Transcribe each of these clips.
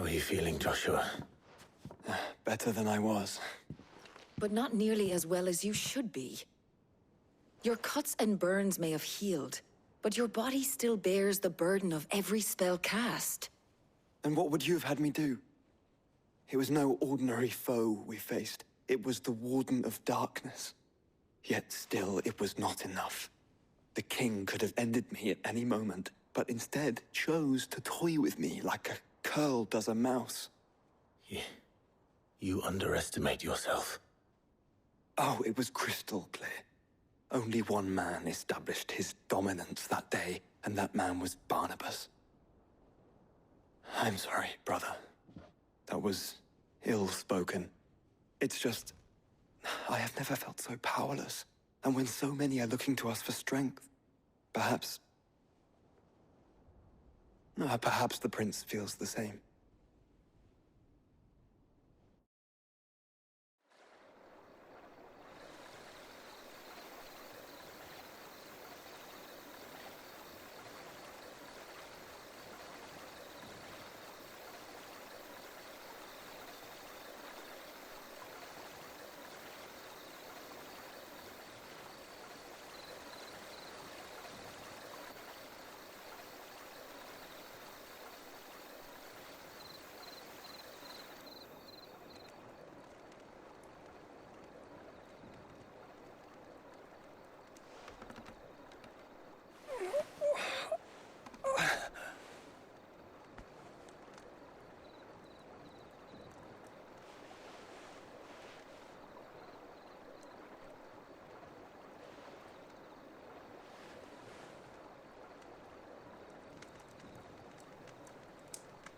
are you feeling, Joshua? Better than I was. But not nearly as well as you should be. Your cuts and burns may have healed, but your body still bears the burden of every spell cast. And what would you have had me do? It was no ordinary foe we faced. It was the Warden of Darkness. Yet still, it was not enough. The king could have ended me at any moment, but instead chose to toy with me like a curl does a mouse. You underestimate yourself. Oh, it was crystal clear. Only one man established his dominance that day, and that man was Barnabas. I'm sorry, brother. That was ill-spoken. It's just, I have never felt so powerless. And when so many are looking to us for strength, perhaps the prince feels the same.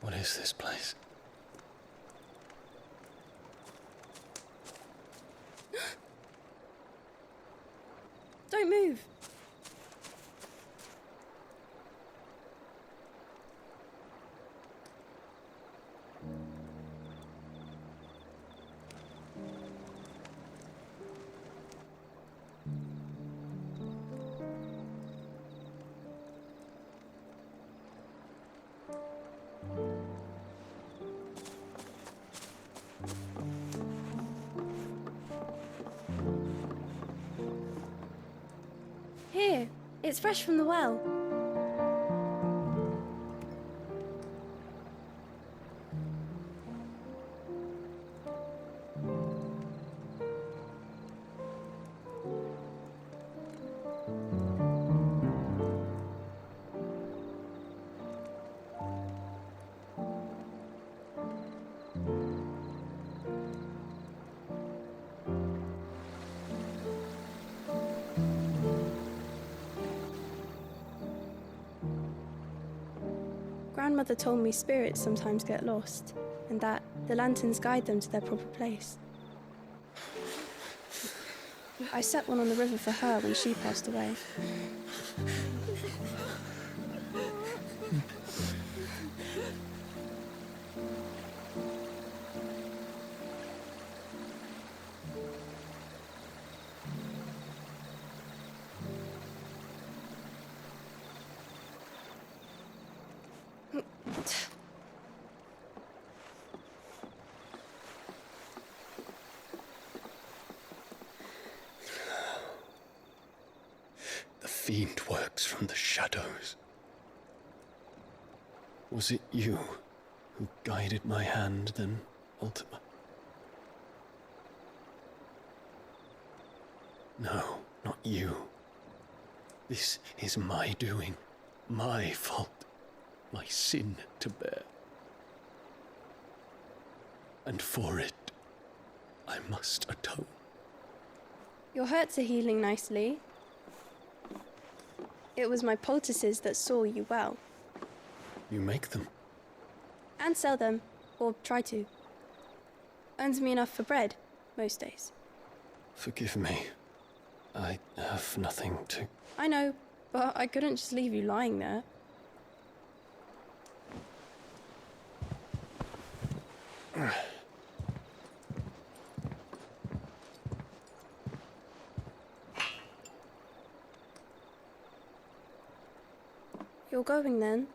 What is this place? Don't move. Here, it's fresh from the well. Grandmother told me spirits sometimes get lost, and that the lanterns guide them to their proper place. I set one on the river for her when she passed away. The fiend works from the shadows. Was it you who guided my hand then, Ultima? No, not you. This is my doing, my fault, my sin to bear. And for it, I must atone. Your hurts are healing nicely. It was my poultices that saw you well. You make them? And sell them, or try to. Earns me enough for bread, most days. Forgive me. I have nothing to... I know, but I couldn't just leave you lying there. You're going then?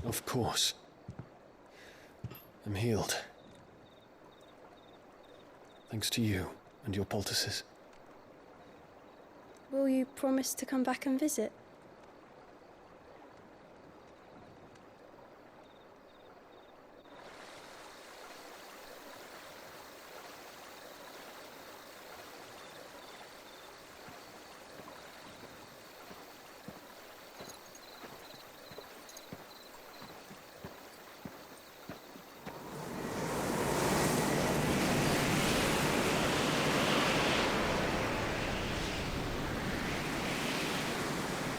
Of course. I'm healed. Thanks to you and your poultices. Will you promise to come back and visit?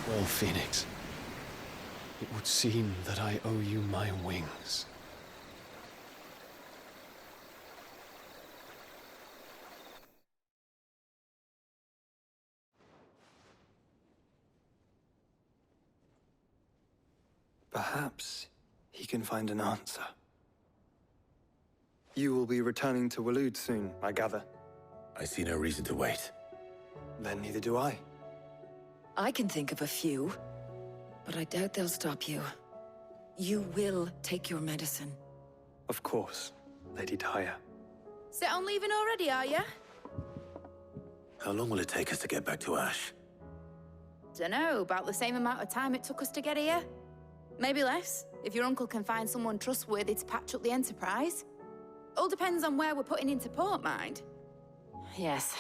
Well, Phoenix, it would seem that I owe you my wings. Perhaps he can find an answer. You will be returning to Waloed soon, I gather. I see no reason to wait. Then neither do I. I can think of a few, but I doubt they'll stop you. You will take your medicine. Of course, Lady Daya. Set on leaving already, are you? How long will it take us to get back to Ash? Dunno, about the same amount of time it took us to get here. Maybe less, if your uncle can find someone trustworthy to patch up the Enterprise. All depends on where we're putting into port, mind. Yes.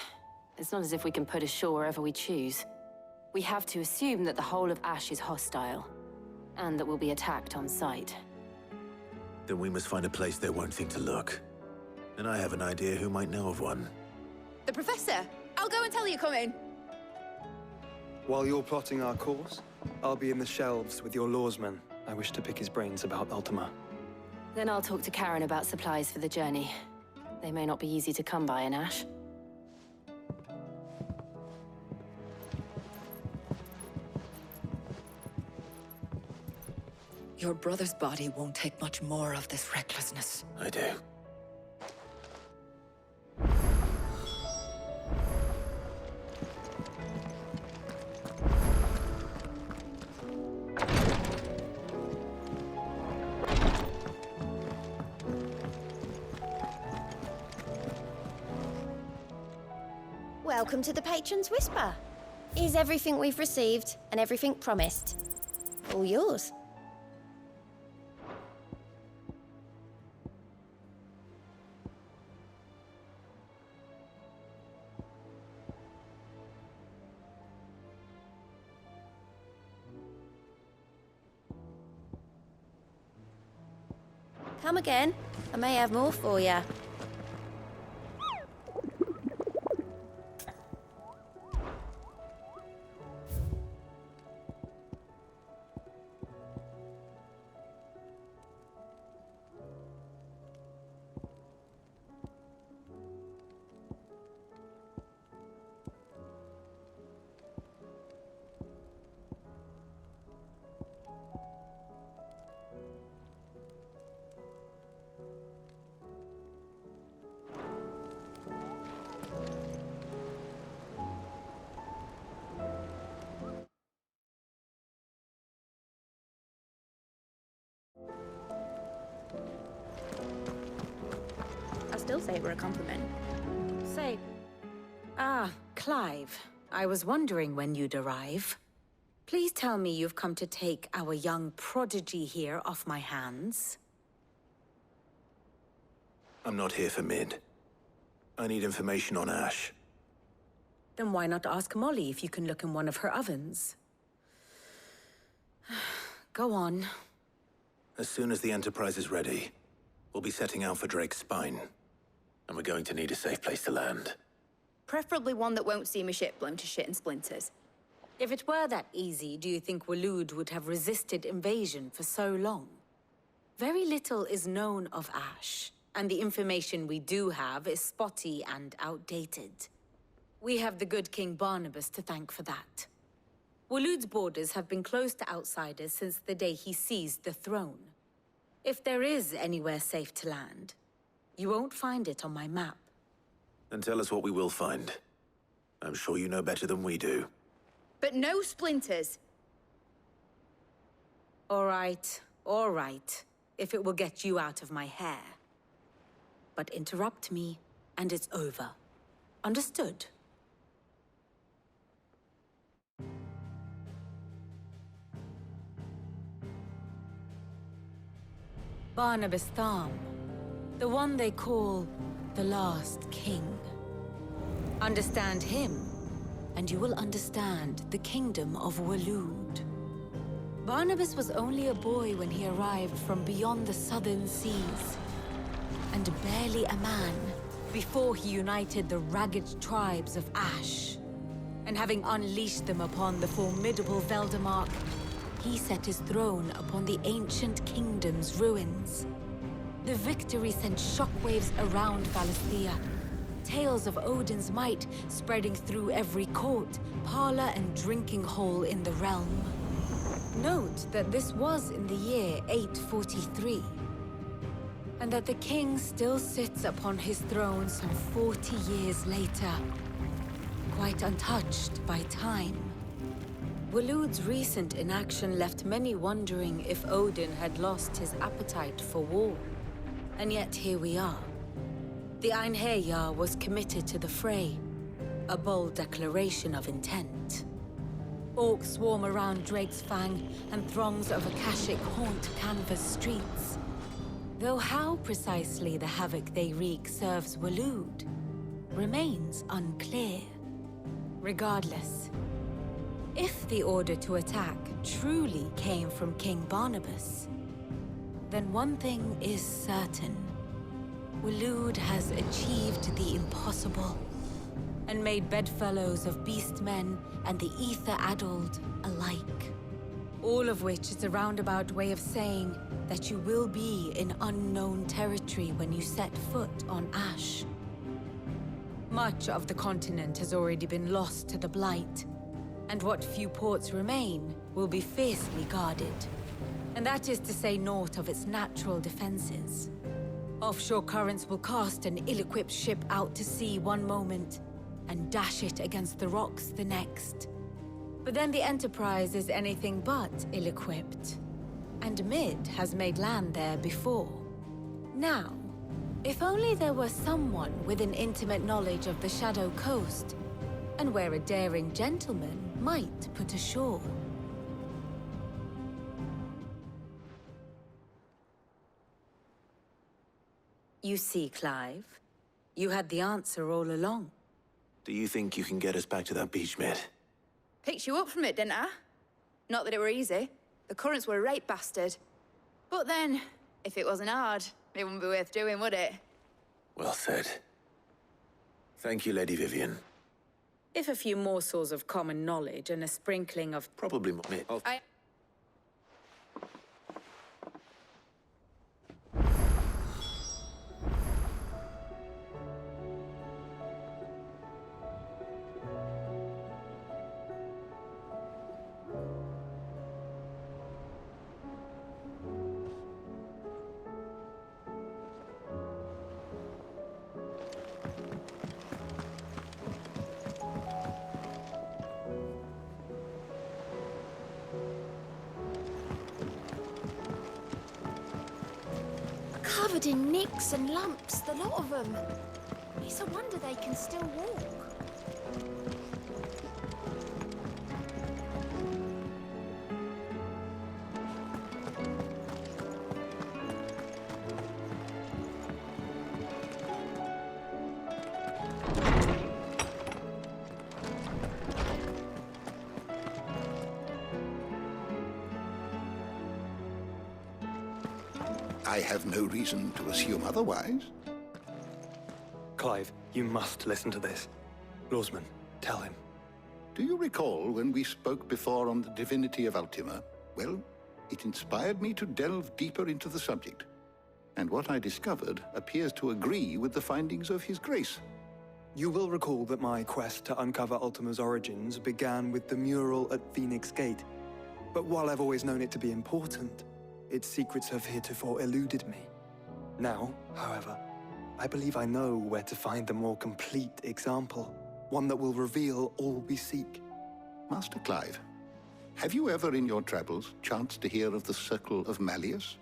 It's not as if we can put ashore wherever we choose. We have to assume that the whole of Ash is hostile, and that we'll be attacked on sight. Then we must find a place they won't think to look. And I have an idea who might know of one. The Professor! I'll go and tell you coming. While you're plotting our course, I'll be in the shelves with your lawsman. I wish to pick his brains about Ultima. Then I'll talk to Karen about supplies for the journey. They may not be easy to come by in Ash. Your brother's body won't take much more of this recklessness. I do. Welcome to the Patron's Whisper. Is everything we've received and everything promised all yours? Come again. I may have more for you. I still say it were a compliment. Say... Ah, Clive. I was wondering when you'd arrive. Please tell me you've come to take our young prodigy here off my hands. I'm not here for Mid. I need information on Ash. Then why not ask Molly if you can look in one of her ovens? Go on. As soon as the Enterprise is ready, we'll be setting out for Drake's Spine. And we're going to need a safe place to land. Preferably one that won't see my ship blown to shit and splinters. If it were that easy, do you think Waloed would have resisted invasion for so long? Very little is known of Ash, and the information we do have is spotty and outdated. We have the good King Barnabas to thank for that. Waloed's borders have been closed to outsiders since the day he seized the throne. If there is anywhere safe to land, you won't find it on my map. Then tell us what we will find. I'm sure you know better than we do. But no splinters. All right, if it will get you out of my hair. but interrupt me, and it's over. Understood? Barnabas Tham, the one they call the last king. Understand him, and you will understand the kingdom of Waloed. Barnabas was only a boy when he arrived from beyond the southern seas, and barely a man before he united the ragged tribes of Ash. And having unleashed them upon the formidable Veldemark, he set his throne upon the ancient kingdom's ruins. The victory sent shockwaves around Valisthea, tales of Odin's might spreading through every court, parlor, and drinking hole in the realm. Note that this was in the year 843, and that the king still sits upon his throne some 40 years later, quite untouched by time. Waloed's recent inaction left many wondering if Odin had lost his appetite for war. And yet here we are. The Einherjar was committed to the fray, a bold declaration of intent. Orcs swarm around Drake's Fang, and throngs of Akashic haunt Canvas streets. Though how precisely the havoc they wreak serves Waloed remains unclear. Regardless, if the order to attack truly came from King Barnabas, then one thing is certain. Waloed has achieved the impossible, and made bedfellows of beastmen and the ether-addled alike. All of which is a roundabout way of saying that you will be in unknown territory when you set foot on Ash. Much of the continent has already been lost to the Blight, and what few ports remain will be fiercely guarded. And that is to say naught of its natural defenses. Offshore currents will cast an ill-equipped ship out to sea one moment, and dash it against the rocks the next. But then the Enterprise is anything but ill-equipped, and Mid has made land there before. Now, if only there were someone with an intimate knowledge of the Shadow Coast, and where a daring gentleman might put ashore. You see, Clive, you had the answer all along. Do you think you can get us back to that beach, Mid? Picked you up from it, didn't I? Not that it were easy. The currents were a right bastard. But then, if it wasn't hard, it wouldn't be worth doing, would it? Well said. Thank you, Lady Vivian. If a few morsels of common knowledge and a sprinkling of... Probably more. Mid. Covered in nicks and lumps, the lot of them. It's a wonder they can still walk. I have no reason to assume otherwise. Clive, you must listen to this. Lawsman, tell him. Do you recall when we spoke before on the divinity of Ultima? Well, it inspired me to delve deeper into the subject. And what I discovered appears to agree with the findings of His Grace. You will recall that my quest to uncover Ultima's origins began with the mural at Phoenix Gate. But while I've always known it to be important, its secrets have heretofore eluded me. Now, however, I believe I know where to find the more complete example, one that will reveal all we seek. Master Clive, have you ever in your travels chanced to hear of the Circle of Malleus?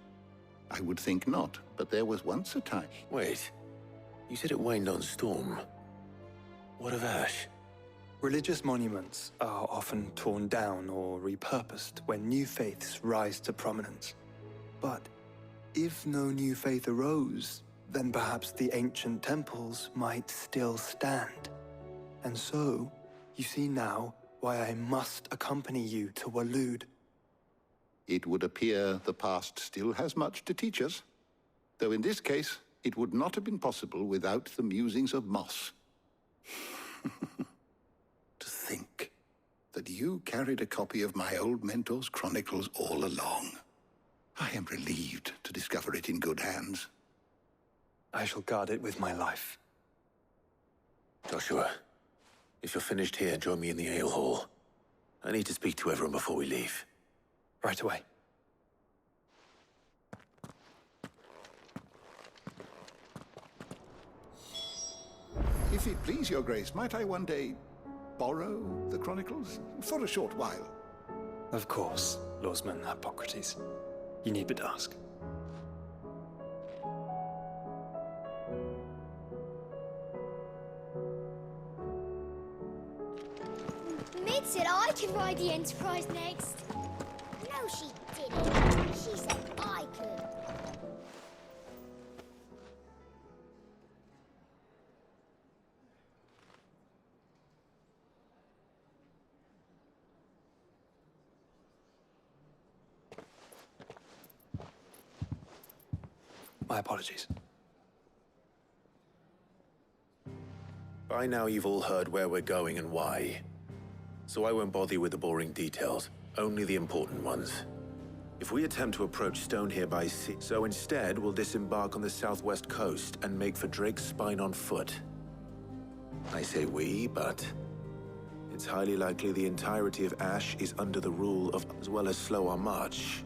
I would think not, but there was once a time. Wait, You said it waned on Storm. What of Ash? Religious monuments are often torn down or repurposed when new faiths rise to prominence. But if no new faith arose, then perhaps the ancient temples might still stand. And so, you see now why I must accompany you to Waloed. It would appear the past still has much to teach us, though in this case, it would not have been possible without the musings of Moss. To think that you carried a copy of my old mentor's chronicles all along. I am relieved to discover it in good hands. I shall guard it with my life. Joshua, if you're finished here, join me in the ale hall. I need to speak to everyone before we leave. Right away. If it please your grace, might I one day borrow the chronicles? For a short while. Of course, Lawsman Hippocrates. You need but ask. Mid said I could ride the Enterprise next. No, she didn't. She said I could. My apologies. By now you've all heard where we're going and why. So I won't bother you with the boring details, only the important ones. If we attempt to approach Stone here by sea, so instead we'll disembark on the southwest coast and make for Drake's Spine on foot. I say we, but it's highly likely the entirety of Ash is under the rule of, as well as slow our march.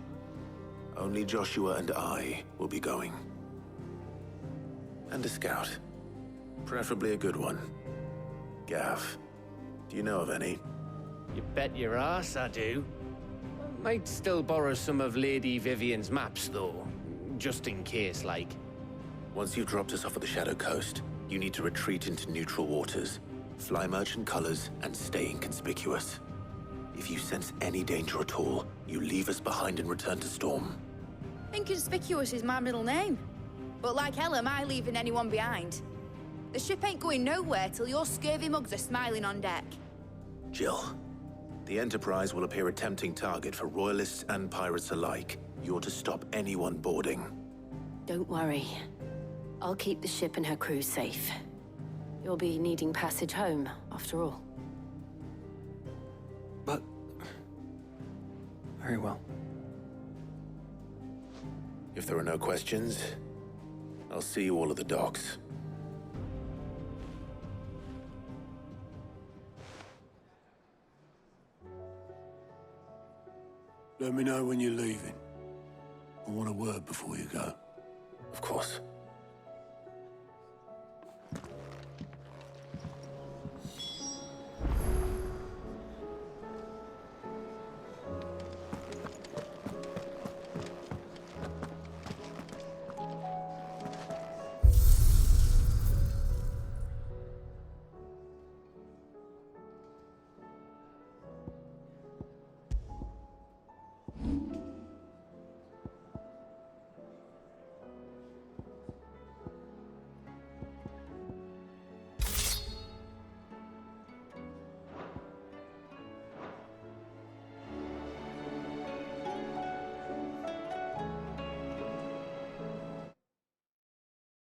Only Joshua and I will be going. And a scout. Preferably a good one. Gav, do you know of any? You bet your ass I do. Might still borrow some of Lady Vivian's maps, though. Just in case, like. Once you've dropped us off at the Shadow Coast, you need to retreat into neutral waters, fly merchant colors, and stay inconspicuous. If you sense any danger at all, you leave us behind and return to Storm. Inconspicuous is my middle name. But like hell am I leaving anyone behind. The ship ain't going nowhere till your scurvy mugs are smiling on deck. Jill, the Enterprise will appear a tempting target for royalists and pirates alike. You're to stop anyone boarding. Don't worry. I'll keep the ship and her crew safe. You'll be needing passage home, after all. But... very well. If there are no questions, I'll see you all at the docks. Let me know when you're leaving. I want a word before you go. Of course.